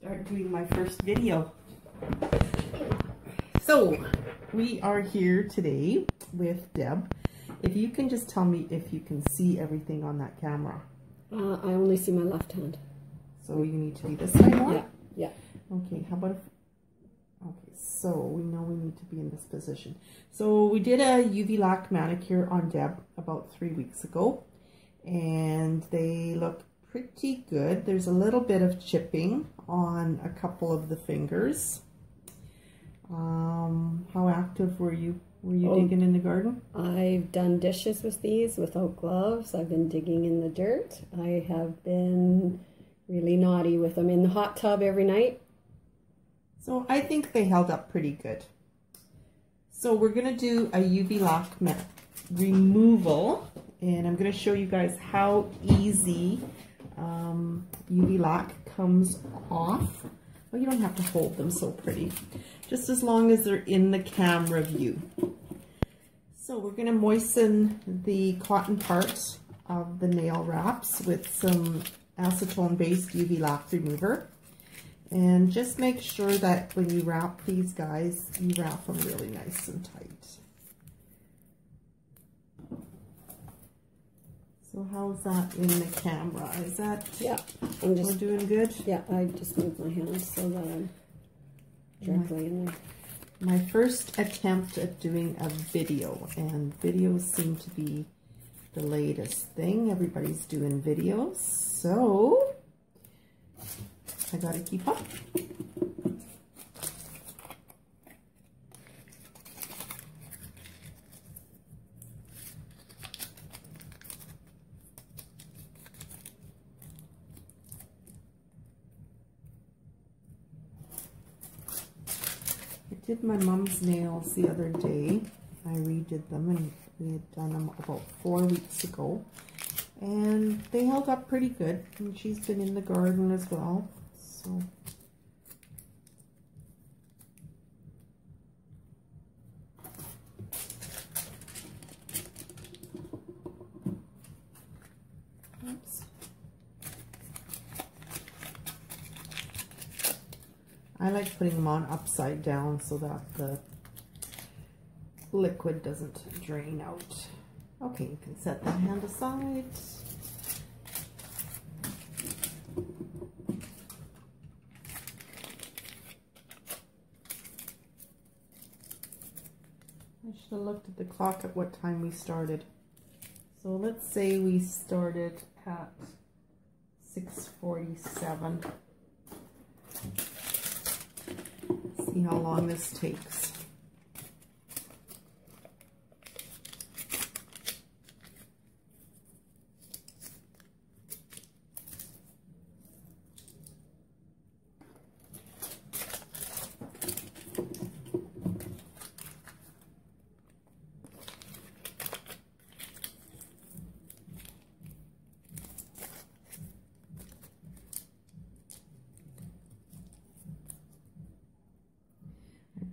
Start doing my first video. So we are here today with Deb. If you can just tell me if you can see everything on that camera. I only see my left hand. So you need to be this way more? Yeah, yeah. Okay, how about if, okay, so we know we need to be in this position. So we did a UV-Lac manicure on Deb about 3 weeks ago, and they look pretty good. There's a little bit of chipping on a couple of the fingers. How active were you? Were you digging in the garden? I've done dishes with these without gloves. I've been digging in the dirt. I have been really naughty with them in the hot tub every night. So I think they held up pretty good. So we're going to do a UV-Lac removal, and I'm going to show you guys how easy UV-Lac comes off. Well, you don't have to hold them so pretty, just as long as they're in the camera view. So we're going to moisten the cotton part of the nail wraps with some acetone-based UV-Lac remover. And just make sure that when you wrap these guys, you wrap them really nice and tight. So how's that in the camera? Is that, yeah, we're doing good? Yeah, I just moved my hands so that I'm directly in there. My first attempt at doing a video, and videos seem to be the latest thing. Everybody's doing videos, so I gotta keep up. I did my mom's nails the other day. I redid them, and we had done them about 4 weeks ago, and they held up pretty good, and she's been in the garden as well, so oops. I like putting them on upside down so that the liquid doesn't drain out. Okay, you can set that hand aside. I should have looked at the clock at what time we started. So let's say we started at 6:47. See how long this takes.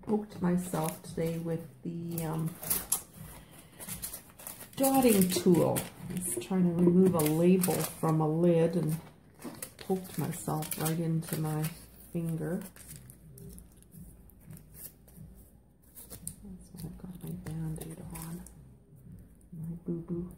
Poked myself today with the dotting tool. I was trying to remove a label from a lid and poked myself right into my finger. That's when I've got my Band-Aid on. My boo-boo.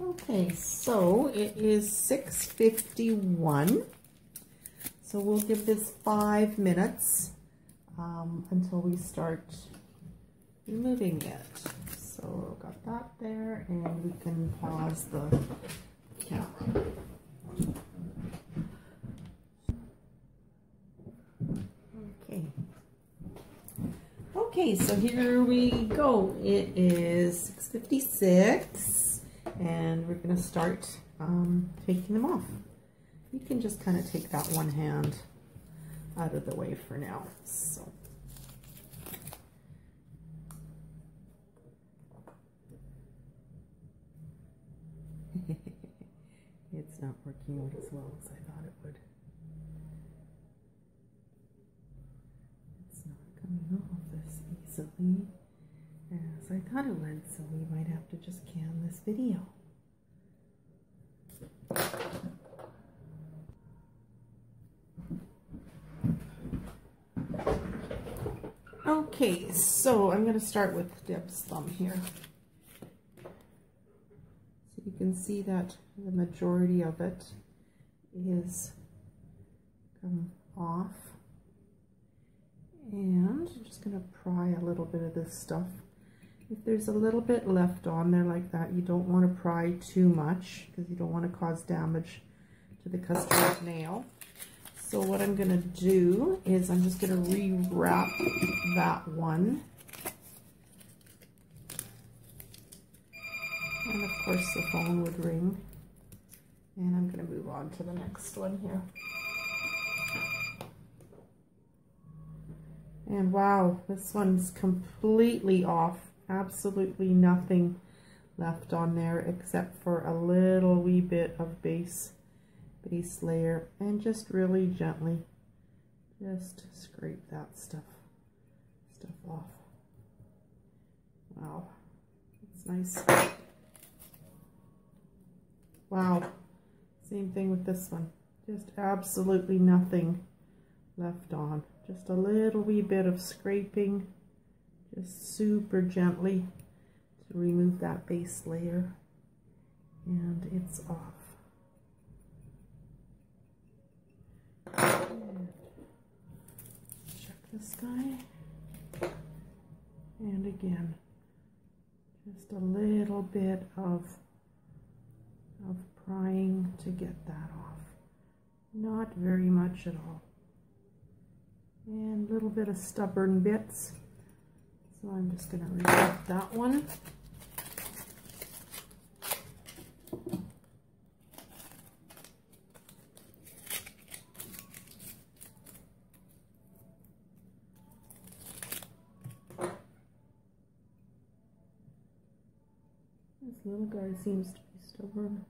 Okay, so it is 6:51, so we'll give this 5 minutes until we start removing it. So got that there, and we can pause the camera. Okay, so here we go. It is 6:56. And we're going to start taking them off. You can just kind of take that one hand out of the way for now. So it's not working as well as I thought it would. It's not coming off this easily. as I thought it would, so we might have to just can this video. Okay, so I'm going to start with Deb's thumb here. So you can see that the majority of it is come off. And I'm just going to pry a little bit of this stuff. If there's a little bit left on there like that, you don't want to pry too much because you don't want to cause damage to the customer's nail. So what I'm going to do is I'm just going to rewrap that one. And of course the phone would ring. And I'm going to move on to the next one here. And wow, this one's completely off. Absolutely nothing left on there except for a little wee bit of base layer, and just really gently just scrape that stuff off. Wow, it's nice. Wow, same thing with this one. Just absolutely nothing left on. Just a little wee bit of scraping, just super gently to remove that base layer, and it's off. Check this guy, and again, just a little bit of prying to get that off. Not very much at all. And a little bit of stubborn bits. So I'm just going to remove that one. This little guy seems to be stubborn.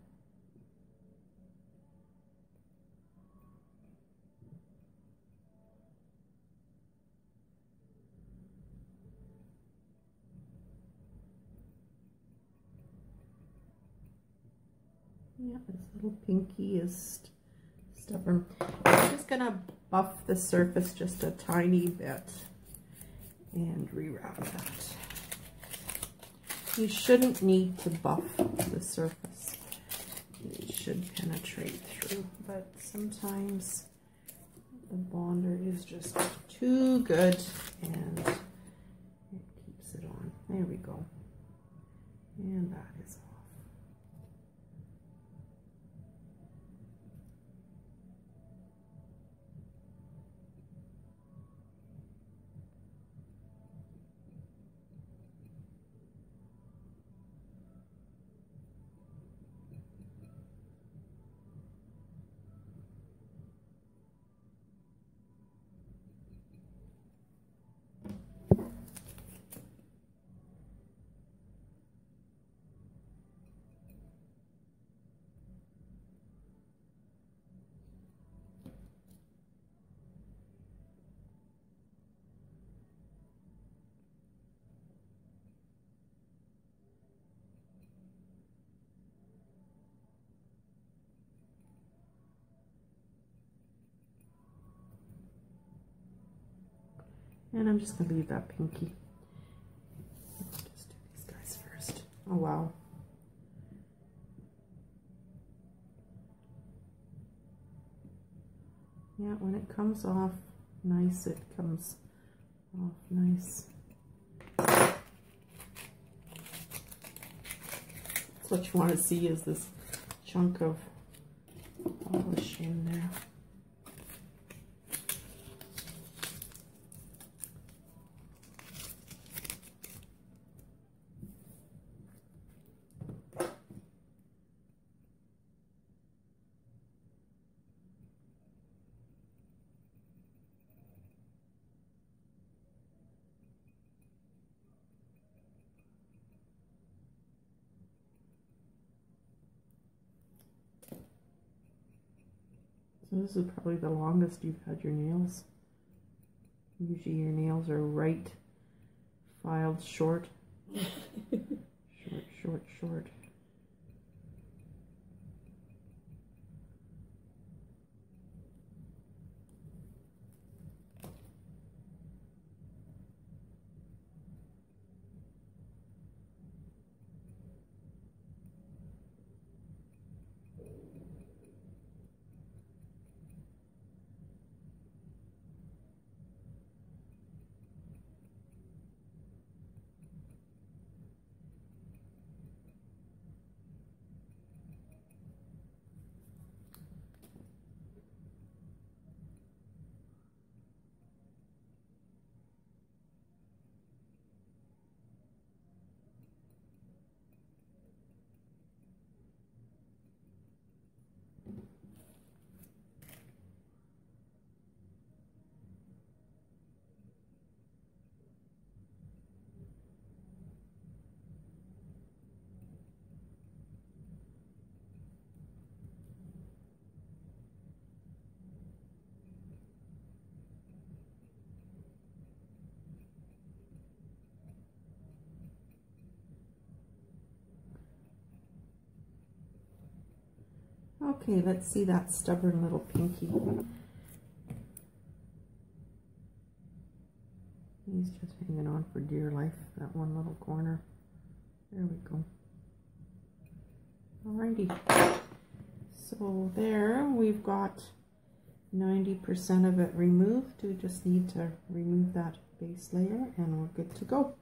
Yeah, this little pinky is stubborn. I'm just going to buff the surface just a tiny bit and rewrap that. You shouldn't need to buff the surface. It should penetrate through, but sometimes the bonder is just too good and it keeps it on. There we go. And that is off. And I'm just going to leave that pinky. Let's just do these guys first. Oh, wow. Yeah, when it comes off nice, it comes off nice. That's what you want to see, is this chunk of polish in there. So this is probably the longest you've had your nails. Usually your nails are right filed short. Short, short, short. Okay, let's see that stubborn little pinky. He's just hanging on for dear life, that one little corner. There we go. Alrighty. So there, we've got 90% of it removed. We just need to remove that base layer and we're good to go.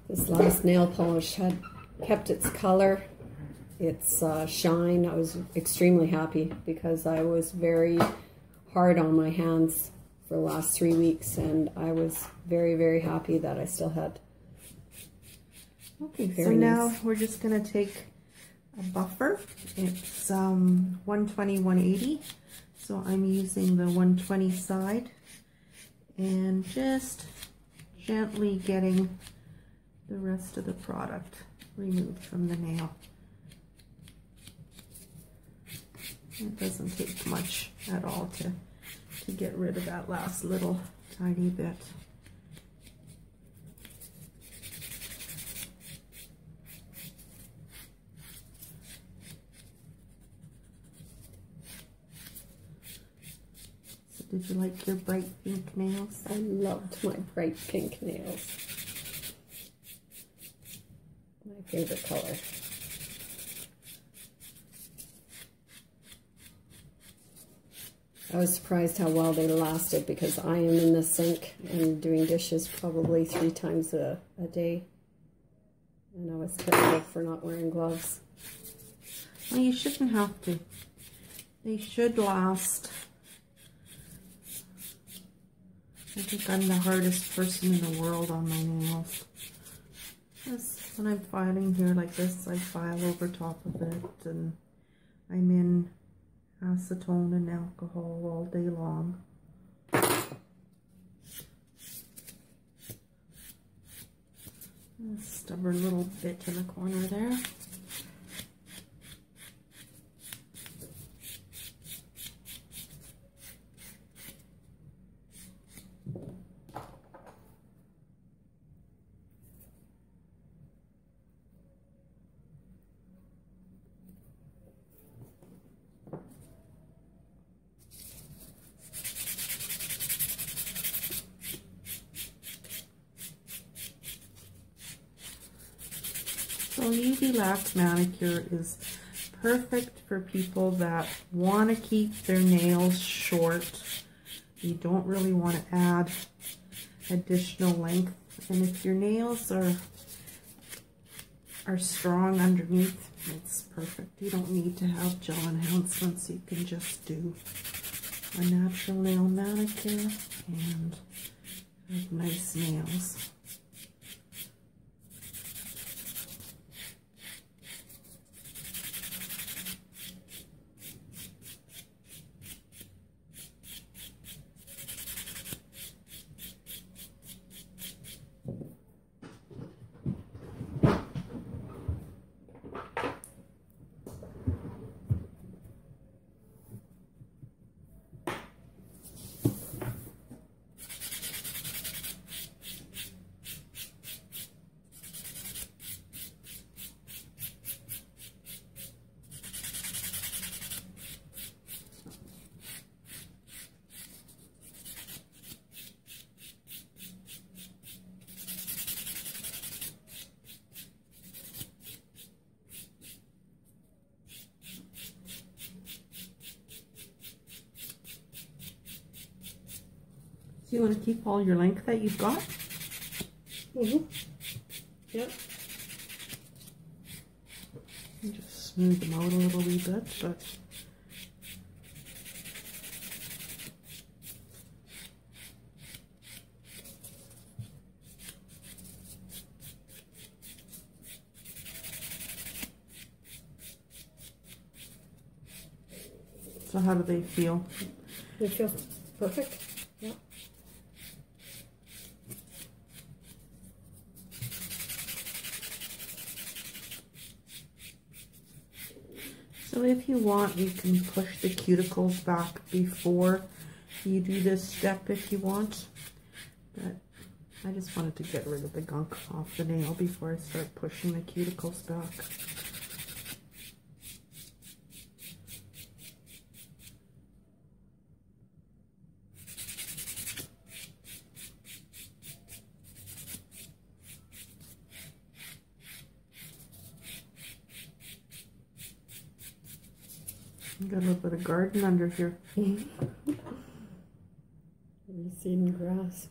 This last nail polish had kept its color, its shine. I was extremely happy because I was very hard on my hands for the last 3 weeks, and I was very, very happy that I still had. Okay, so now we're just going to take a buffer. It's 120, 180. So I'm using the 120 side and just gently getting the rest of the product removed from the nail. It doesn't take much at all to get rid of that last little tiny bit. So did you like your bright pink nails? I loved my bright pink nails. My favorite color. I was surprised how well they lasted because I am in the sink and doing dishes probably 3 times a day. And I was terrible for not wearing gloves. Well, you shouldn't have to. They should last. I think I'm the hardest person in the world on my nails. Just when I'm filing here like this, I file over top of it, and I'm in acetone and alcohol all day long. A stubborn little bit in the corner there. So UV-Lac manicure is perfect for people that want to keep their nails short. You don't really want to add additional length. And if your nails are strong underneath, it's perfect. You don't need to have gel enhancements. You can just do a natural nail manicure and have nice nails. So you want to keep all your length that you've got? Mm-hmm. Yep. And just smooth them out a little wee bit, but so how do they feel? They feel perfect. Yep. So if you want, you can push the cuticles back before you do this step if you want. But I just wanted to get rid of the gunk off the nail before I start pushing the cuticles back. Got a little bit of garden under here. Seed grass.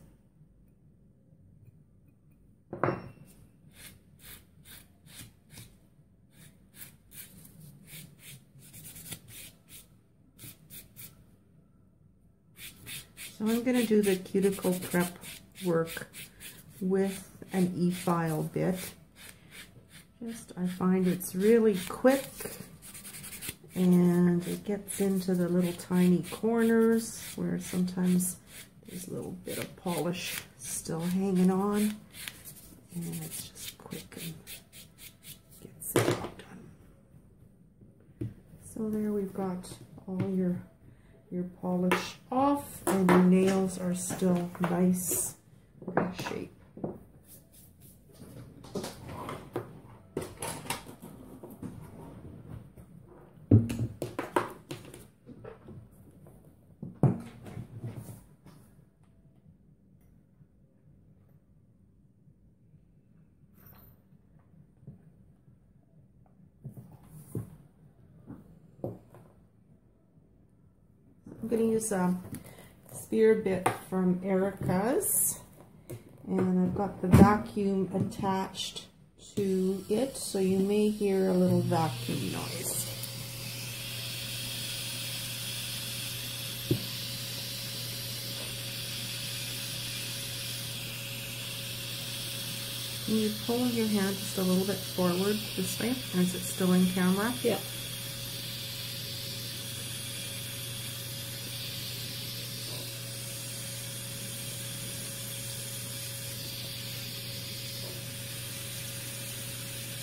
So I'm going to do the cuticle prep work with an e-file bit. I find it's really quick and it gets into the little tiny corners where sometimes there's a little bit of polish still hanging on, and it's just quick and gets it all done. So there we've got all your polish off, and your nails are still nice and shape. I'm going to use a spear bit from Erica's, and I've got the vacuum attached to it, so you may hear a little vacuum noise. Can you pull your hand just a little bit forward this way? Or is it still in camera? Yeah.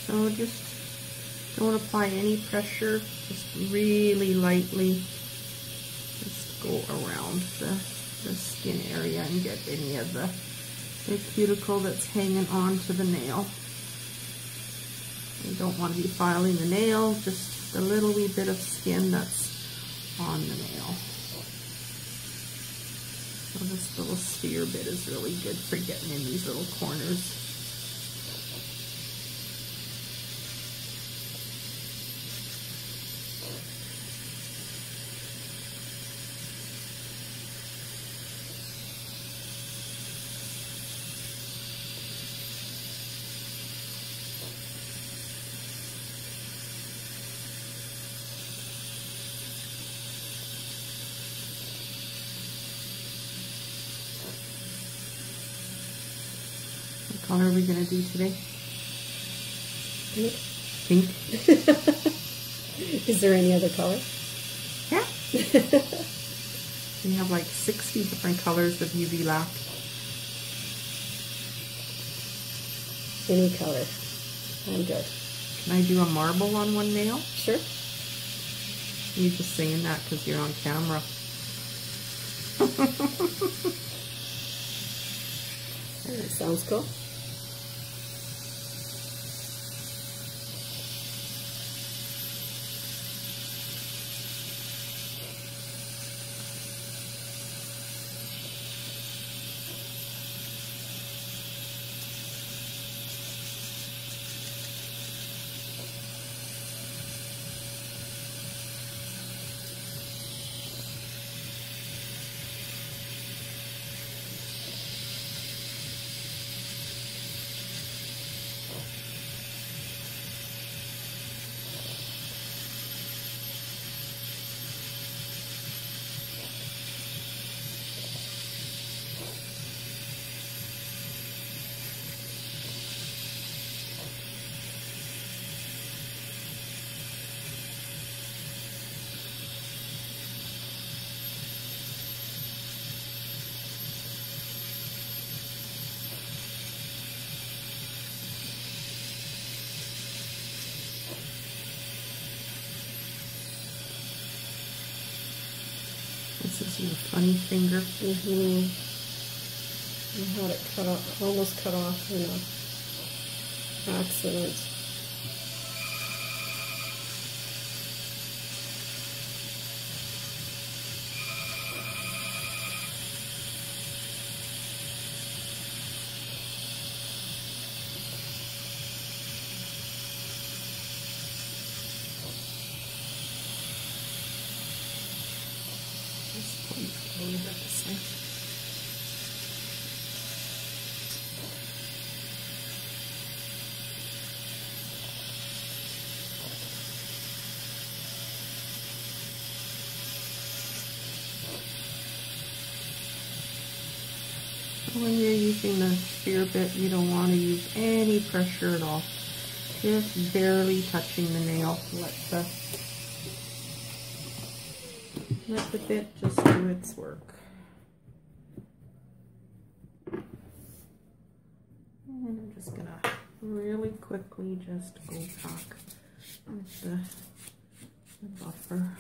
So just don't apply any pressure, just really lightly just go around the skin area and get any of the cuticle that's hanging on to the nail. You don't want to be filing the nail, just a little wee bit of skin that's on the nail. So this little spear bit is really good for getting in these little corners. What color are we going to do today? Pink. Pink. Is there any other color? Yeah. We have like 60 different colors of UV-Lac. Any color. I'm good. Can I do a marble on one nail? Sure. You're just saying that because you're on camera. That sounds cool. This is your funny finger. I had it cut off, almost cut off in an accident. Just put it a little bit this way. When you're using the shear bit, you don't want to use any pressure at all. Just barely touching the nail. Let the bit just do its work. And I'm just gonna really quickly just go back with the buffer.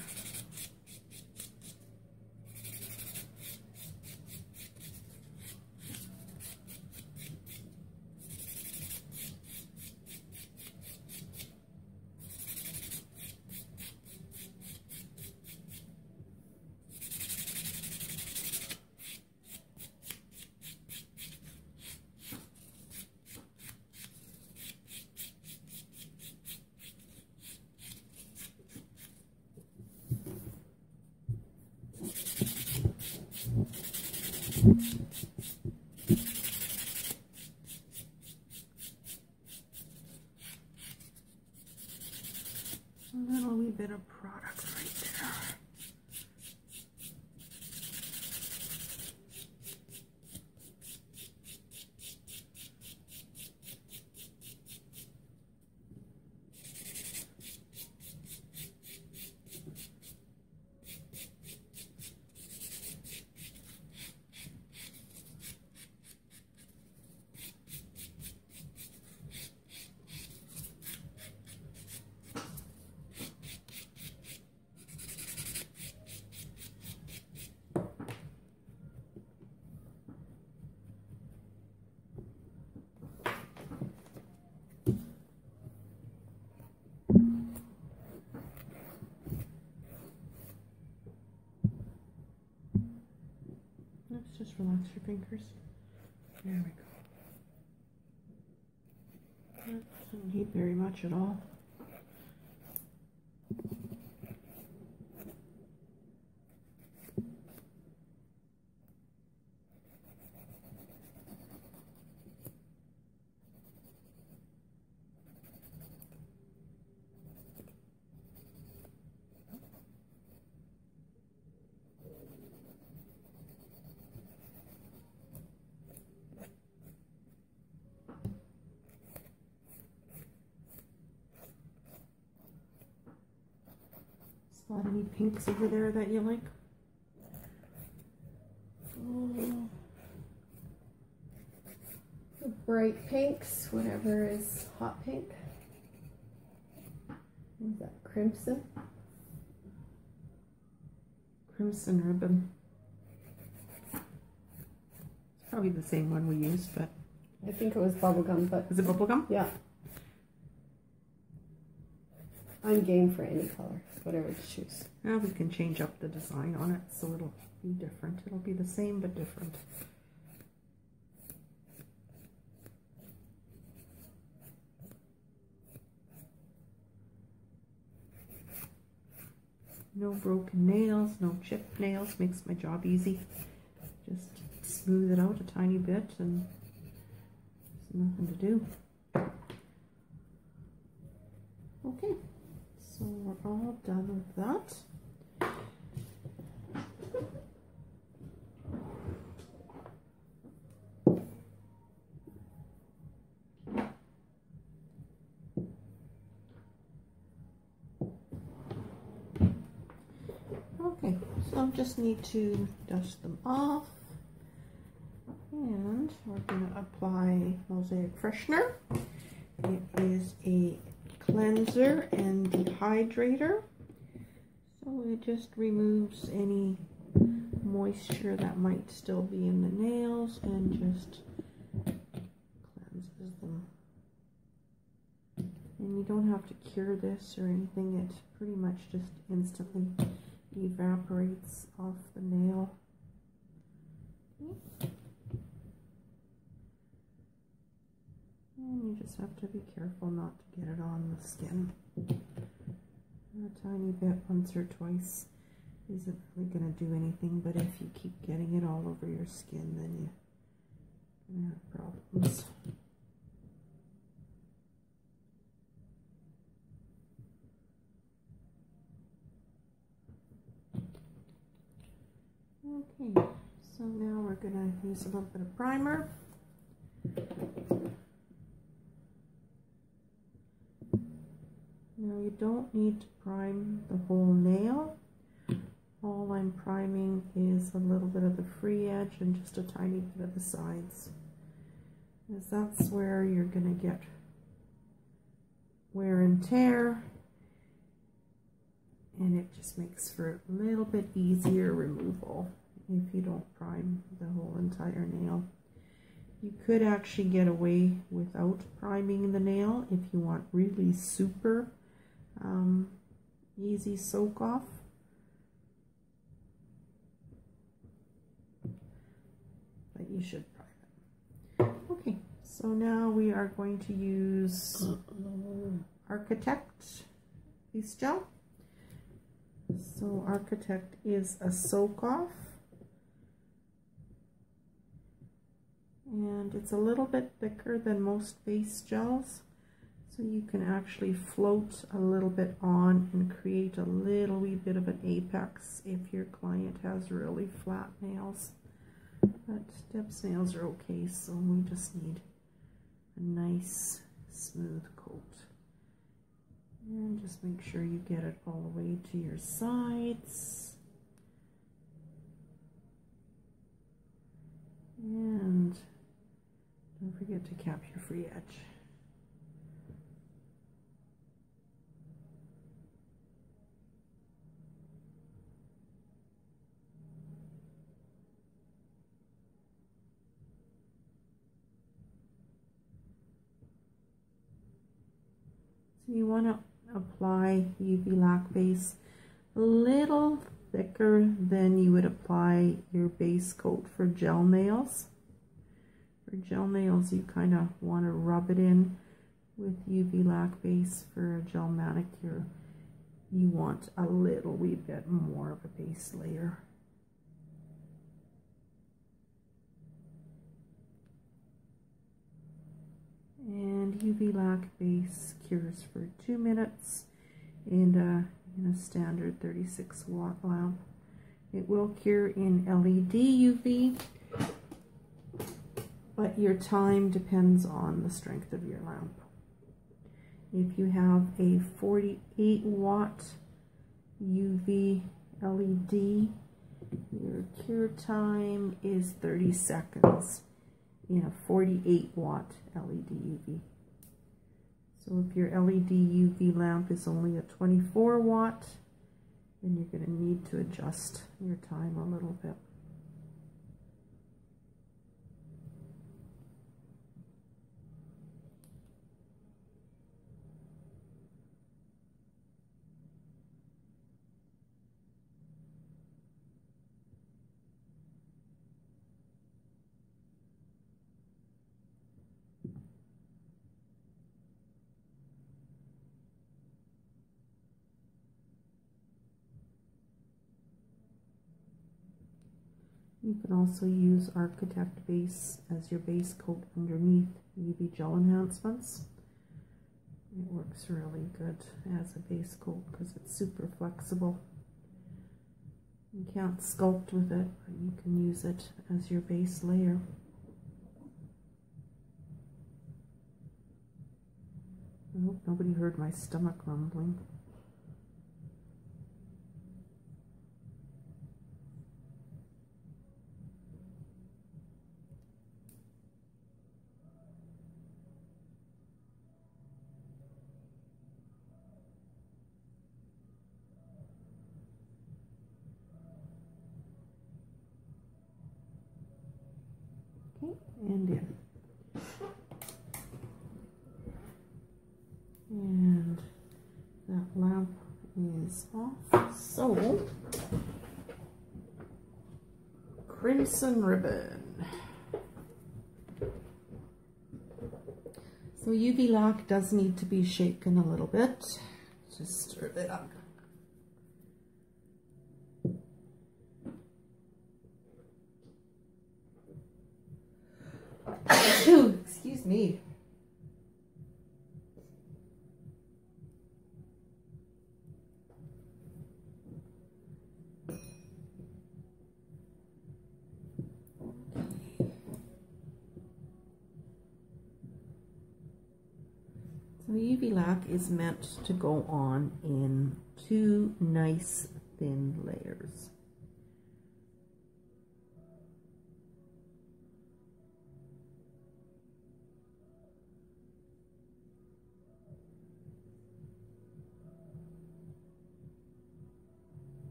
A little wee bit of product right there. Let's just relax your fingers. There we go. That doesn't need very much at all. Spot any pinks over there that you like? Oh. The bright pinks, whatever is hot pink. What is that, crimson? Crimson ribbon. It's probably the same one we used, but... I think it was bubblegum, but... Is it bubblegum? Yeah. I'm game for any color, whatever you choose. Now we can change up the design on it so it'll be different. It'll be the same but different. No broken nails, no chipped nails, makes my job easy. Just smooth it out a tiny bit and there's nothing to do. Okay. So we're all done with that. Okay, so I just need to dust them off. And we're going to apply Mosaic Freshener. It is a cleanser and dehydrator, so it just removes any moisture that might still be in the nails and just cleanses them. And you don't have to cure this or anything. It pretty much just instantly evaporates off the nail. And you just have to be careful not to get it on the skin. A tiny bit once or twice isn't really going to do anything, but if you keep getting it all over your skin, then you're going to have problems. Okay, so now we're going to use a little bit of primer. Now you don't need to prime the whole nail. All I'm priming is a little bit of the free edge and just a tiny bit of the sides, because that's where you're going to get wear and tear, and it just makes for a little bit easier removal if you don't prime the whole entire nail. You could actually get away without priming the nail if you want really super easy soak off. But you should prime it. Okay, so now we are going to use Architect Face Gel. So Architect is a soak off, and it's a little bit thicker than most face gels, so you can actually float a little bit on and create a little wee bit of an apex if your client has really flat nails. But Deb's nails are okay, so we just need a nice smooth coat. And just make sure you get it all the way to your sides. And don't forget to cap your free edge. So you want to apply UV-Lac base a little thicker than you would apply your base coat for gel nails. For gel nails, you kind of want to rub it in with UV-Lac base. For a gel manicure, you want a little wee bit more of a base layer. And UV-Lac base cures for 2 minutes in a standard 36-watt lamp. It will cure in LED UV, but your time depends on the strength of your lamp. If you have a 48-watt UV LED, your cure time is 30 seconds in a 48-watt LED UV. So if your LED UV lamp is only a 24-watt, then you're going to need to adjust your time a little bit. You can also use Architect base as your base coat underneath UV gel enhancements. It works really good as a base coat because it's super flexible. You can't sculpt with it, but you can use it as your base layer. I hope nobody heard my stomach rumbling. and in. And that lamp is off. So, crimson ribbon. So UV-Lac does need to be shaken a little bit. Just stir it up. Excuse me. So UV-Lac is meant to go on in 2 nice thin layers.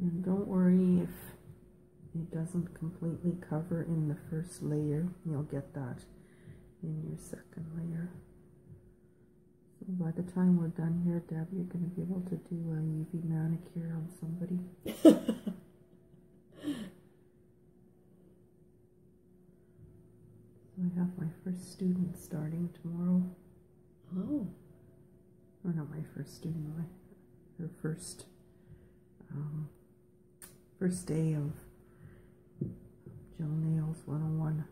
And don't worry if it doesn't completely cover in the first layer. You'll get that in your second layer. So by the time we're done here, Deb, you're going to be able to do a UV manicure on somebody. So I have my first student starting tomorrow. Oh. Or not my first student, her first day of Gel Nails 101.